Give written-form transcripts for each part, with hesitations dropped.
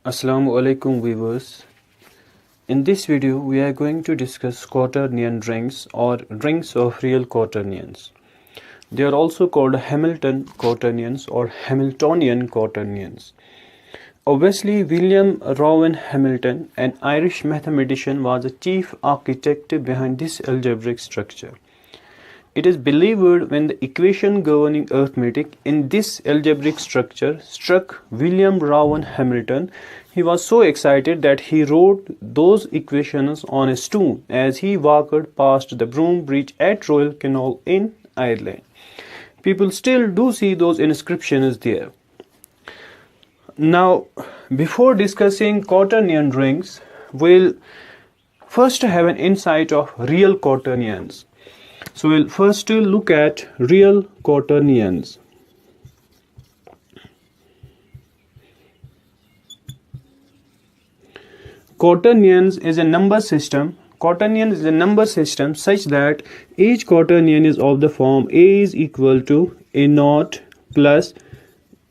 Assalamu alaikum viewers. In this video we are going to discuss quaternion rings or rings of real quaternions. They are also called Hamilton quaternions or Hamiltonian quaternions. Obviously, William Rowan Hamilton, an Irish mathematician, was the chief architect behind this algebraic structure. It is believed when the equation governing arithmetic in this algebraic structure struck William Rowan Hamilton, he was so excited that he wrote those equations on a stone as he walked past the Broom Bridge at Royal Canal in Ireland. People still do see those inscriptions there. Now, before discussing quaternion rings, we'll first have an insight of real quaternions. So we'll first look at real quaternions. Quaternions is a number system. Quaternion is a number system such that each quaternion is of the form A is equal to A0 plus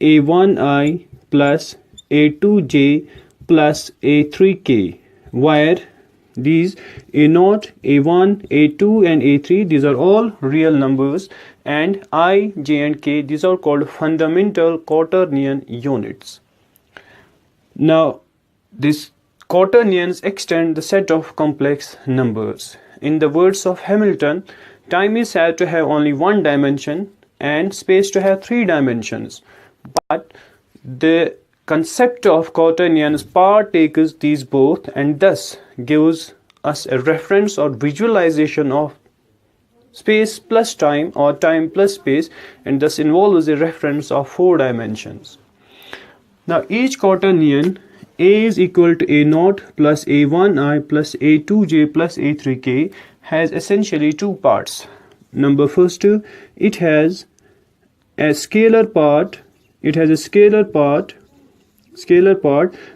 A1I plus A2J plus A3K, where these A0, A1, A2 and A3, these are all real numbers, and I, J and K, these are called fundamental quaternion units. Now, these quaternions extend the set of complex numbers. In the words of Hamilton, time is said to have only one dimension and space to have three dimensions. But the concept of quaternions partakes these both and thus gives us a reference or visualization of space plus time or time plus space, and thus involves a reference of four dimensions. Now each quaternion A is equal to A0 plus A1I plus A2J plus A3K has essentially two parts. Number first, it has a scalar part.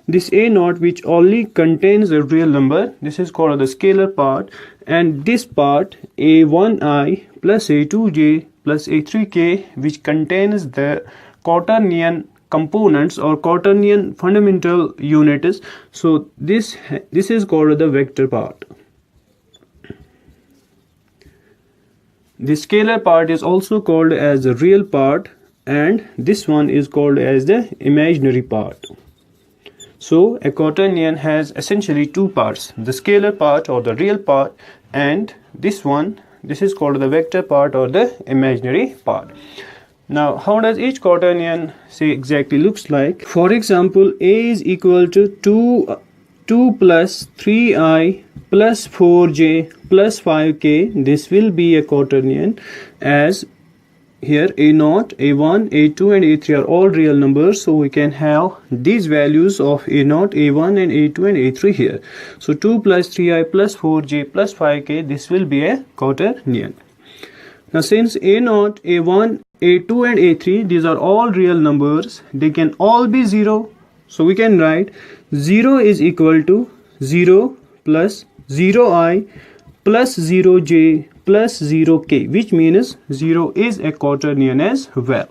This A0, which only contains a real number, this is called the scalar part, and this part A1I plus A2J plus A3K, which contains the quaternion components or quaternion fundamental units. So this is called the vector part. The scalar part is also called as the real part, and this one is called as the imaginary part. So a quaternion has essentially two parts, the scalar part or the real part, and this is called the vector part or the imaginary part. Now, how does each quaternion exactly looks like? For example, A is equal to 2 plus 3I plus 4J plus 5K. This will be a quaternion, as here A0, A1, A2 and A3 are all real numbers, so we can have these values of A0, A1 and A2 and A3 here. So 2 plus 3I plus 4J plus 5K, this will be a quaternion. Now since A0, A1, A2 and A3, these are all real numbers, they can all be 0. So we can write 0 is equal to 0 plus 0I plus 0J plus 0K, which means 0 is a quaternion as well.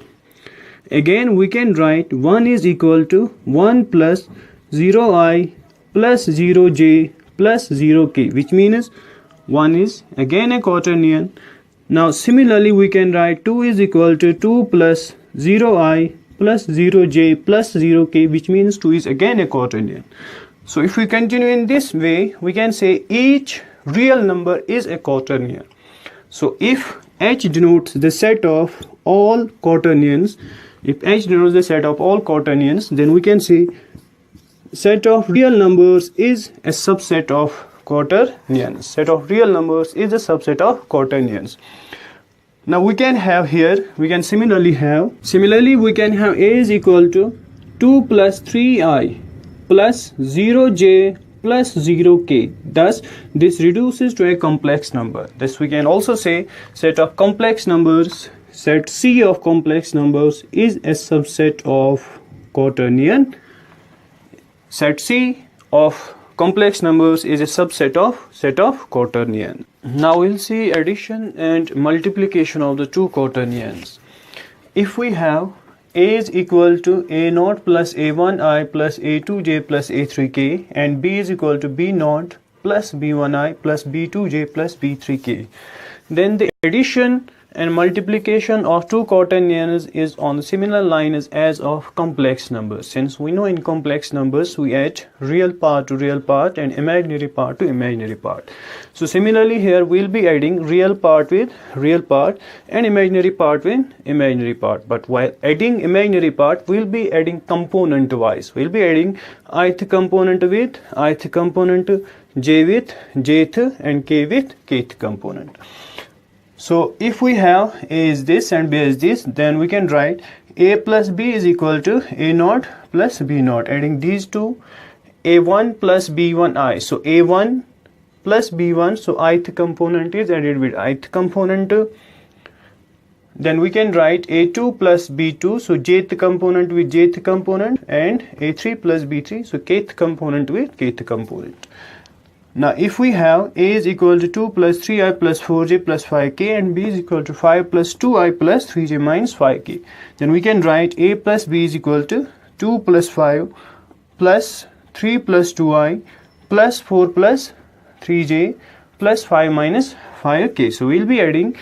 Again, we can write 1 is equal to 1 plus 0I plus 0J plus 0K, which means 1 is again a quaternion. Now similarly, we can write 2 is equal to 2 plus 0I plus 0J plus 0K, which means 2 is again a quaternion. So if we continue in this way, we can say each real number is a quaternion. So if H denotes the set of all quaternions, then we can say set of real numbers is a subset of quaternions. Set of real numbers is a subset of quaternions. Now we can have here, similarly we can have A is equal to 2 plus 3I plus 0J plus 0K. Thus this reduces to a complex number. Thus we can also say set of complex numbers, set C of complex numbers is a subset of quaternion. Set C of complex numbers is a subset of set of quaternion. Now we'll see addition and multiplication of the two quaternions. If we have A is equal to A0 plus A1i plus A2j plus A3k, and B is equal to B0 plus B1i plus B2j plus B3k. Then the addition and multiplication of two quaternions is on the similar line as of complex numbers, since we know in complex numbers we add real part to real part and imaginary part to imaginary part. So similarly here we'll be adding real part with real part and imaginary part with imaginary part, but while adding imaginary part we'll be adding component wise. We'll be adding ith component with ith component, j with jth, and k with kth component. So if we have A is this and B is this, then we can write A plus B is equal to A0 plus B0, adding these two, A1 plus B1i. So A1 plus B1, so ith component is added with ith component. Then we can write A2 plus B2, so jth component with jth component, and A3 plus B3, so kth component with kth component. Now if we have A is equal to 2 plus 3i plus 4j plus 5k, and B is equal to 5 plus 2i plus 3j minus 5k, then we can write A plus B is equal to 2 plus 5 plus 3 plus 2i plus 4 plus 3j plus 5 minus 5k. So we'll be adding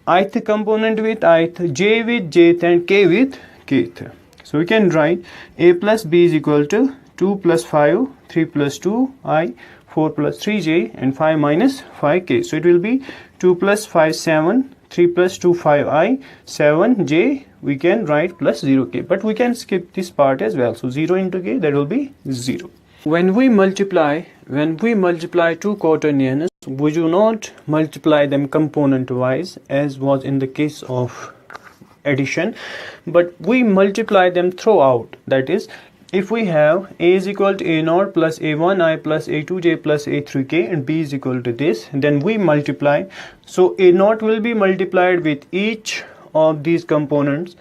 ith component with ith, j with jth, and k with kth. So we can write A plus B is equal to 2 plus 5, 3 plus 2i, 4 plus 3j, and 5 minus 5k. So it will be 2 plus 5 7, 3 plus 2 5i, 7j, we can write plus 0k, but we can skip this part as well. So 0 into k, that will be 0. When we multiply two quaternions, we do not multiply them component wise as was in the case of addition, but we multiply them throughout. That is, if we have A is equal to A0 plus A1i plus A2j plus A3k, and B is equal to this, then we multiply. So A0 will be multiplied with each of these components,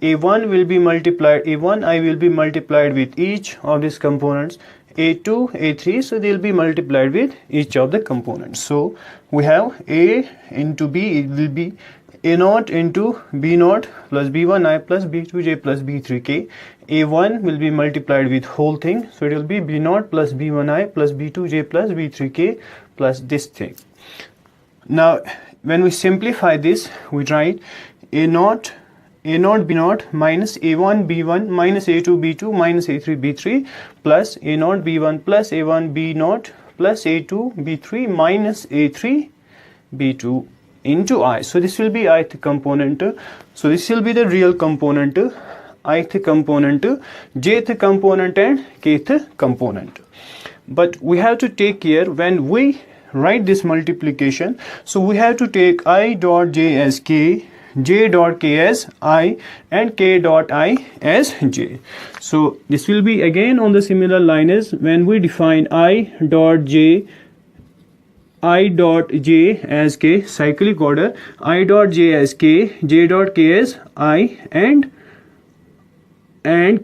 A1 will be multiplied, A1i will be multiplied with each of these components, A2, A3, so they'll be multiplied with each of the components. So we have A into B, it will be A0 into B0 plus B1i plus B2j plus B3k. A1 will be multiplied with whole thing, so it will be B0 plus B1i plus B2j plus B3k plus this thing. Now when we simplify this, we write A0 B0 minus A1 B1 minus A2 B2 minus A3 B3 plus A0 B1 plus A1 B0 plus A2 B3 minus A3 B2 into I. So this will be ith component. So this will be the real component, ith component, jth component, and kth component. But we have to take care when we write this multiplication. So we have to take I dot j as k, j dot k as I, and k dot I as j. So this will be again on the similar line as when we define I dot j as k, cyclic order, I dot j as k, j dot k as I, and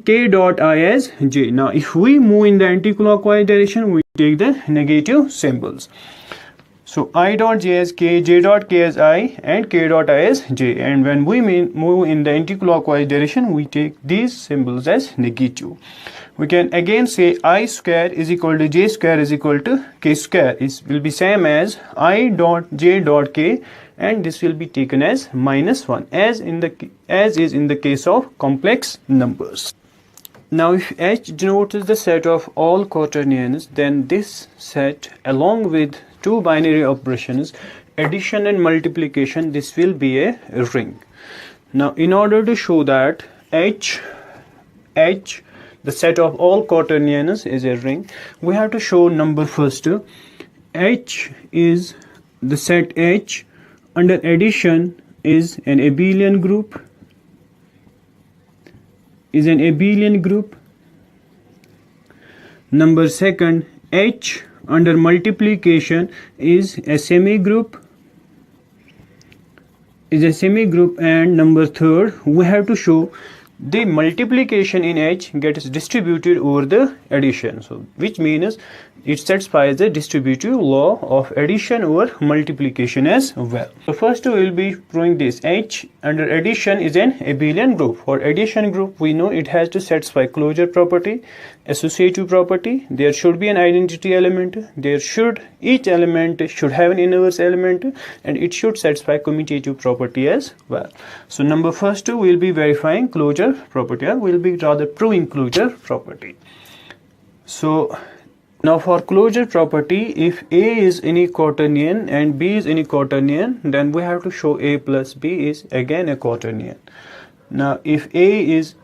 k dot I as j. Now if we move in the anti-clockwise direction, we take the negative symbols. So I dot j as k, j dot k as I, and k dot I as j. And when we move in the anti-clockwise direction, we take these symbols as negative. We can again say I square is equal to j square is equal to k square. It will be same as I dot j dot k, and this will be taken as minus 1 as is in the case of complex numbers. Now if H denotes the set of all quaternions, then this set along with two binary operations, addition and multiplication, this will be a ring. Now in order to show that H the set of all quaternions is a ring, we have to show number first. H is the set H under addition is an abelian group, Number second, H under multiplication is a semi group, and number third, we have to show the multiplication in H gets distributed over the addition. So which means it satisfies the distributive law of addition over multiplication as well. So first we will be proving this. H under addition is an abelian group. For addition group, we know it has to satisfy closure property, associative property. There should be an identity element. Each element should have an inverse element, and it should satisfy commutative property as well. So number first we will be verifying closure property, or we will be rather proving closure property. So now for closure property, if A is any quaternion and B is any quaternion, then we have to show A plus B is again a quaternion. Now if A is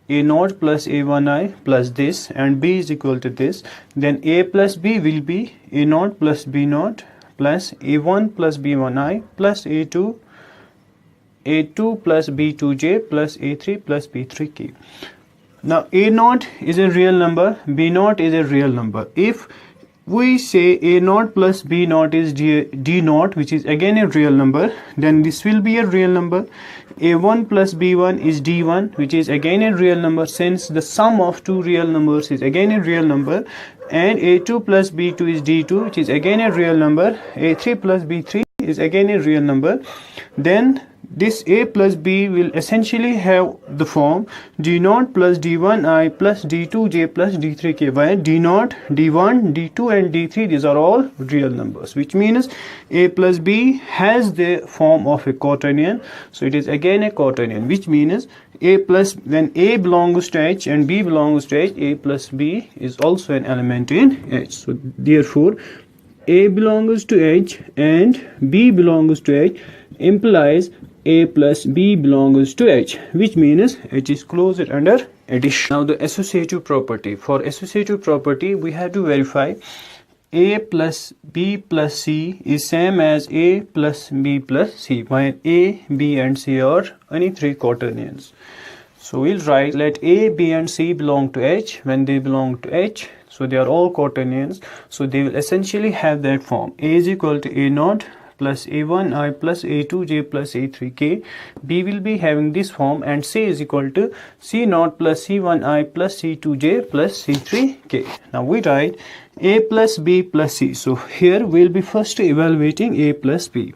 A0 plus A1i plus this and B is equal to this, then A plus B will be A0 plus B0 plus A1 plus B1i plus A2 plus B2j plus A3 plus B3k. Now A0 is a real number, B0 is a real number. If we say A0 plus B0 is D0, which is again a real number, then this will be a real number. A1 plus B1 is D1, which is again a real number, since the sum of two real numbers is again a real number. And A2 plus B2 is D2, which is again a real number. A3 plus B3 is again a real number. Then this A plus B will essentially have the form D0 plus D1i plus D2j plus D3k, where D0, D1, D2 and D3, these are all real numbers, which means A plus B has the form of a quaternion. So it is again a quaternion, which means A plus, when A belongs to H and B belongs to H, A plus B is also an element in H. So therefore A belongs to H and B belongs to H implies A plus B belongs to H, which means H is closed under addition. Now the associative property. For associative property, we have to verify A plus B plus C is same as A plus B plus C, while A, B and C are any three quaternions. So we'll write, let A, B and C belong to H. When they belong to H, so they are all quaternions, so they will essentially have that form. A is equal to A0 plus A1i plus A2j plus A3k. B will be having this form, and C is equal to C0 plus C1i plus C2j plus C3k. Now we write A plus B plus C. So here we'll be first evaluating A plus B.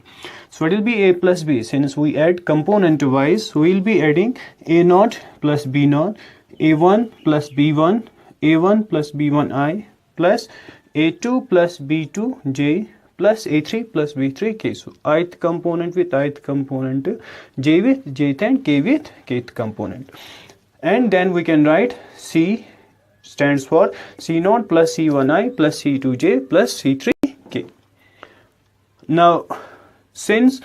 So what will be A plus B? Since we add component wise, so we'll be adding A0 plus B0, A1 plus B1, A1 plus B1i plus A2 plus B2j plus A3 plus B3k. So ith component with ith component, j with jth and k with kth component. And then we can write C stands for C0 plus C1i plus C2j plus C3k. Now since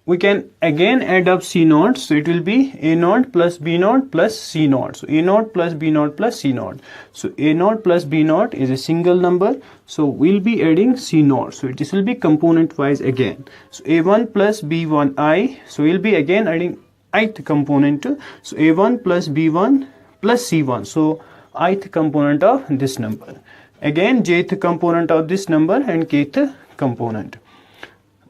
we can again add up C0, so it will be A0 plus B0 plus C0. So A0 plus B0 plus C0. So A0 plus B0 is a single number, so we'll be adding C0. So this will be component wise again. So A1 plus B1i, so we'll be again adding ith component. So A1 plus B1 plus C1. So ith component of this number. Again jth component of this number and kth component.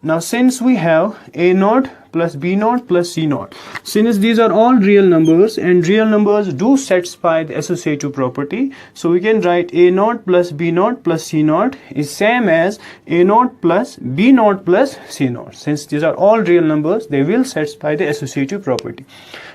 Now since we have A0 plus B0 plus C0, since these are all real numbers and real numbers do satisfy the associative property, so we can write A0 plus B0 plus C0 is same as A0 plus B0 plus C0. Since these are all real numbers, they will satisfy the associative property.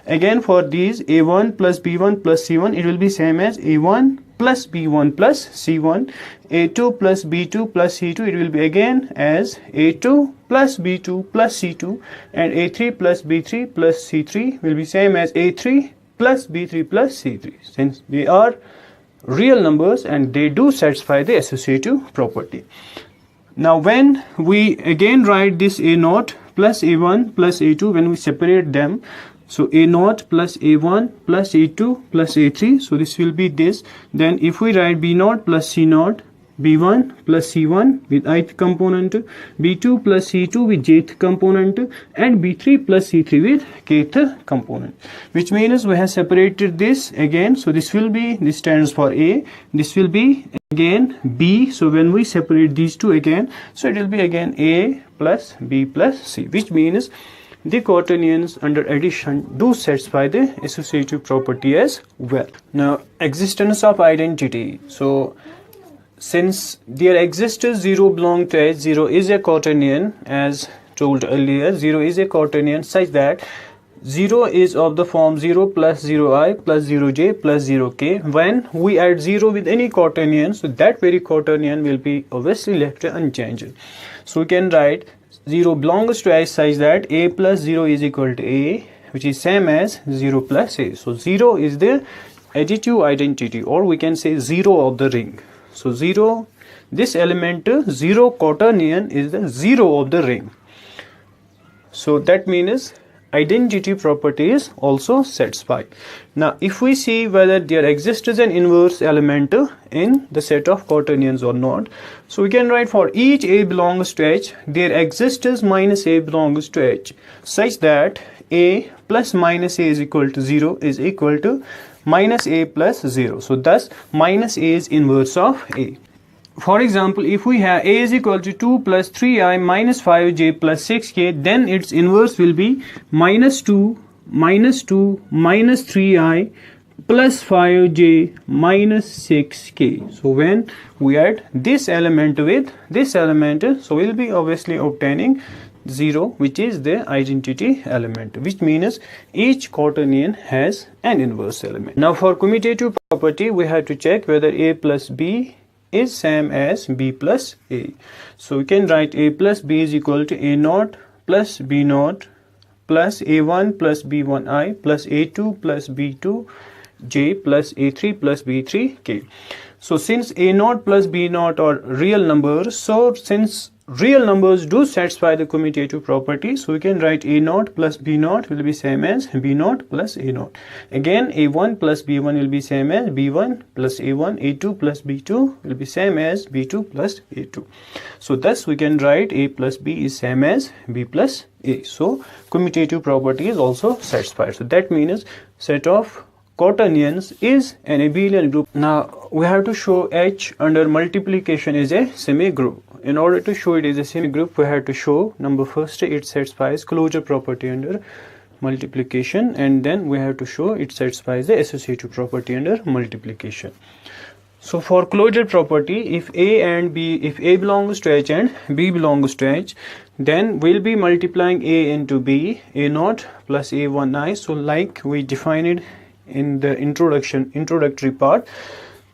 Again for these A1 plus B1 plus C1, it will be same as A1 plus B1 plus C1, A2 plus B2 plus C2, it will be again as A2 plus B2 plus C2, and A3 plus B3 plus C3 will be same as A3 plus B3 plus C3, since they are real numbers and they do satisfy the associative property. Now when we again write this A0 plus A1 plus A2, when we separate them, so A0 plus A1 plus A2 plus A3, so this will be this. Then if we write B0 plus C0, B1 plus C1 with ith component, B2 plus C2 with jth component, and B3 plus C3 with kth component, which means we have separated this again. So this will be, this stands for A, this will be again B. So when we separate these two again, so it will be again A plus B plus C, which means the quaternions under addition do satisfy the associative property as well. Now, existence of identity. So since there exists 0 belong to H, 0 is a quaternion, as told earlier, 0 is a quaternion such that 0 is of the form 0 plus 0i plus 0j plus 0k. When we add 0 with any quaternion, so that very quaternion will be obviously left unchanged. So we can write 0 belongs to H such that a plus 0 is equal to a, which is same as 0 plus a. So 0 is the additive identity, or we can say 0 of the ring. So 0, this element 0 quaternion is the 0 of the ring. So that means identity property is also satisfied. Now if we see whether there exists an inverse element in the set of quaternions or not, so we can write for each a belongs to H, there exists minus a belongs to H such that a plus minus a is equal to 0 is equal to minus a plus 0. So thus minus a is inverse of a. For example, if we have a is equal to 2 plus 3i minus 5j plus 6k, then its inverse will be minus 2 minus 3i plus 5j minus 6k. So when we add this element with this element, so we'll be obviously obtaining 0, which is the identity element, which means each quaternion has an inverse element. Now for commutative property, we have to check whether a plus b is same as b plus a. So we can write a plus b is equal to a naught plus b naught plus a1 plus b1i plus a2 plus b2j plus a3 plus b3k. So since a naught plus b naught are real numbers, so since real numbers do satisfy the commutative property, so we can write a naught plus b naught will be same as b naught plus a naught. Again, a1 plus b1 will be same as b1 plus a1, a2 plus b2 will be same as b2 plus a2. So thus we can write a plus b is same as b plus a. So commutative property is also satisfied. So that means set of quaternions is an abelian group. Now we have to show H under multiplication is a semigroup. In order to show it is a semigroup, we have to show number first it satisfies closure property under multiplication, and then we have to show it satisfies the associative property under multiplication. So for closure property, if a and b, if a belongs to H and b belongs to H, then we'll be multiplying a into b, a naught plus a1i. So like we defined it in the introductory part.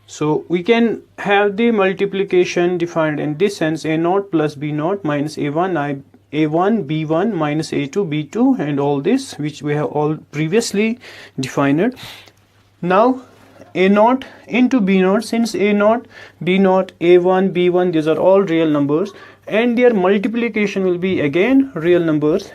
So we can have the multiplication defined in this sense: a naught plus b naught minus a1 b1 minus a2 b2, and all this which we have all previously defined. Now a naught into b naught, since a naught b naught a1 b1 these are all real numbers and their multiplication will be again real numbers.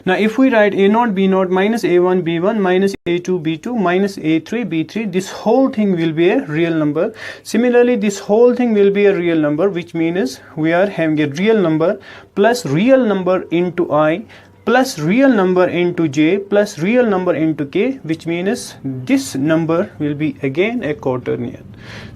Now if we write a naught b naught minus a1 b1 minus a2 b2 minus a3 b3, this whole thing will be a real number. Similarly, this whole thing will be a real number, which means we are having a real number plus real number into I plus real number into j plus real number into k, which means this number will be again a quaternion.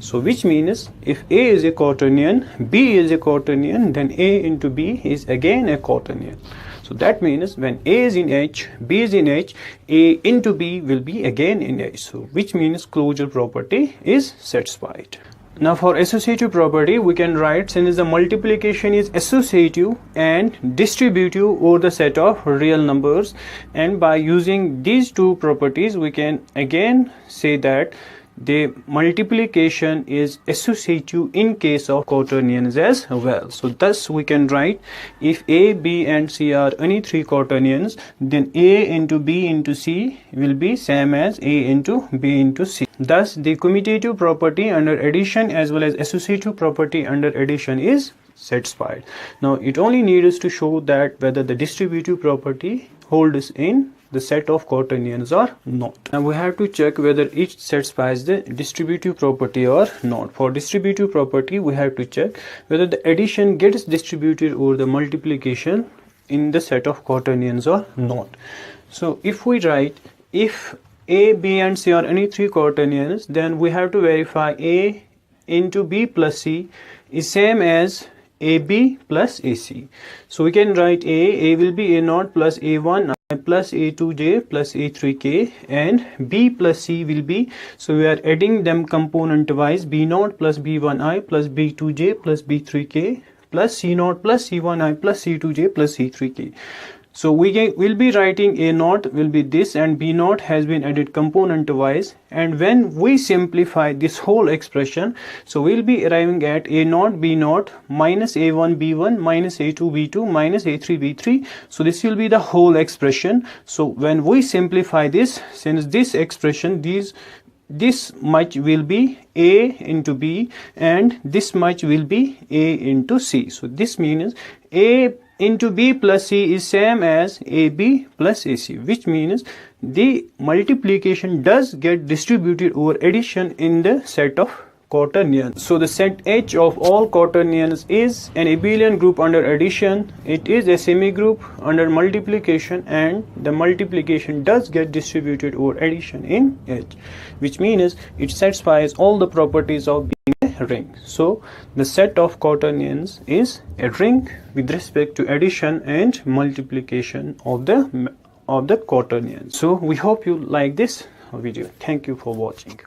So which means if a is a quaternion, b is a quaternion, then a into b is again a quaternion. So that means when a is in H, b is in H, a into b will be again in H. So which means closure property is satisfied. Now for associative property, we can write, since the multiplication is associative and distributive over the set of real numbers, and by using these two properties we can again say that the multiplication is associative in case of quaternions as well. So thus we can write, if a, b and c are any three quaternions, then a into b into c will be same as a into b into c. Thus the commutative property under addition as well as associative property under addition is satisfied. Now it only needs to show that whether the distributive property holds in the set of quaternions or not. Now we have to check whether each satisfies the distributive property or not. For distributive property, we have to check whether the addition gets distributed over the multiplication in the set of quaternions or not. So if we write, if a, b and c are any three quaternions, then we have to verify a into b plus c is same as AB plus AC. So we can write A will be A0 plus A1 plus A2j plus A3k, and B plus C will be, so we are adding them component wise, B0 plus B1i plus B2j plus B3k plus C0 plus C1i plus C2j plus C3k. So will be writing A0 will be this, and B0 has been added component wise, and when we simplify this whole expression, so we'll be arriving at A0 B0 minus A1 B1 minus A2 B2 minus A3 B3. So this will be the whole expression. So when we simplify this, since this expression, this much will be A into B and this much will be A into C. So this means A into B plus C is same as AB plus AC, which means the multiplication does get distributed over addition in the set of quaternions. So the set H of all quaternions is an abelian group under addition. It is a semigroup under multiplication, and the multiplication does get distributed over addition in H, which means it satisfies all the properties of being a ring. So the set of quaternions is a ring with respect to addition and multiplication of the quaternions. So we hope you like this video. Thank you for watching.